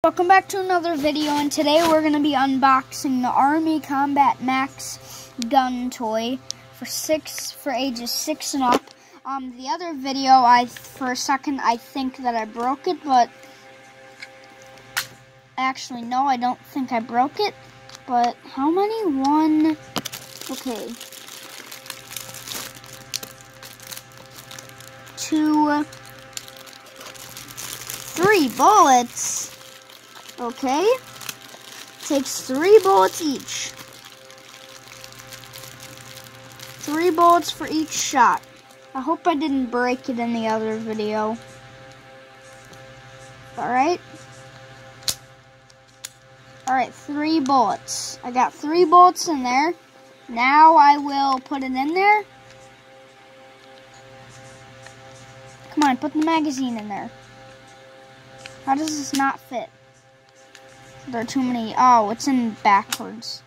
Welcome back to another video, and today we're going to be unboxing the Army Combat Max gun toy for ages 6 and up. The other video, for a second I think that I broke it, but actually no, I don't think I broke it. But how many? One, okay, 2, 3 bullets. Okay, takes 3 bullets each. 3 bullets for each shot. I hope I didn't break it in the other video. Alright. Alright, 3 bullets. I got 3 bullets in there. Now I will put it in there. Come on, put the magazine in there. How does this not fit? There are too many. Oh, it's in backwards.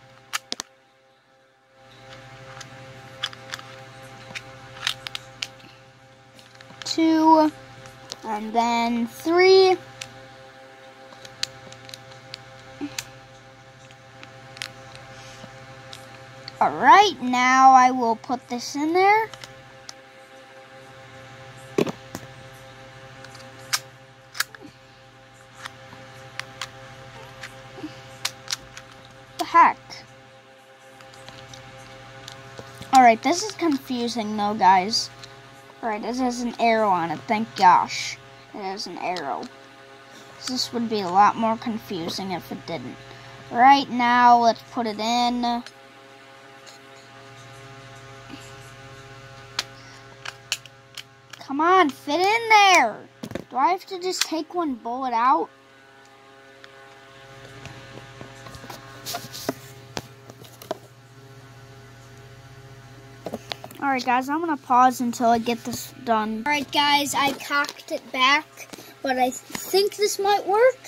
Two, and then 3. Alright, now I will put this in there. Heck. Alright, this is confusing though, guys. Alright, this has an arrow on it, thank gosh. It has an arrow. This would be a lot more confusing if it didn't. Right now, let's put it in. Come on, fit in there. Do I have to just take one bullet out? Alright guys, I'm going to pause until I get this done. Alright guys, I cocked it back, but I think this might work.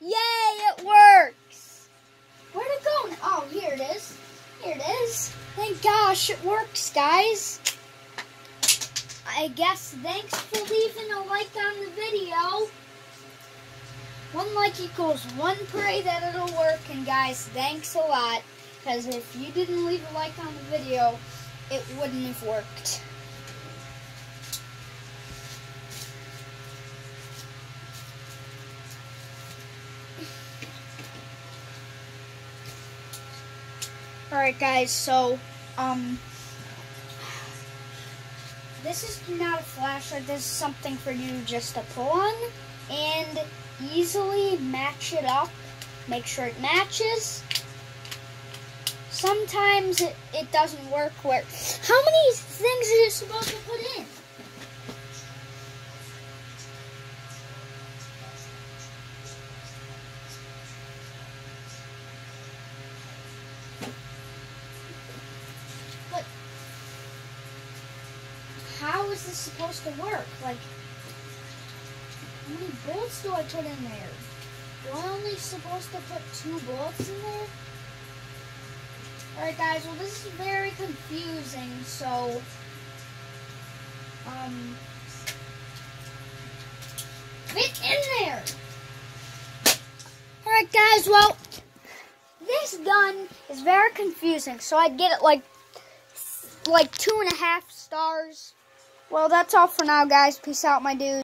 Yay, it works! Where'd it go? Oh, here it is. Here it is. Thank gosh, it works, guys. I guess thanks for leaving a like on the video. 1 like equals 1 pray that it'll work, and guys, thanks a lot. Because if you didn't leave a like on the video, it wouldn't have worked. Alright guys, so, this is not a flashlight, this is something for you just to pull on and easily match it up. Make sure it matches. Sometimes it doesn't work where... How many things are you supposed to put in? But how is this supposed to work? Like, how many bullets do I put in there? Do I only supposed to put 2 bullets in there? Alright guys, well this is very confusing, so, fit in there! Alright guys, well, this gun is very confusing, so I'd get it like 2.5 stars. Well, that's all for now guys, peace out my dudes.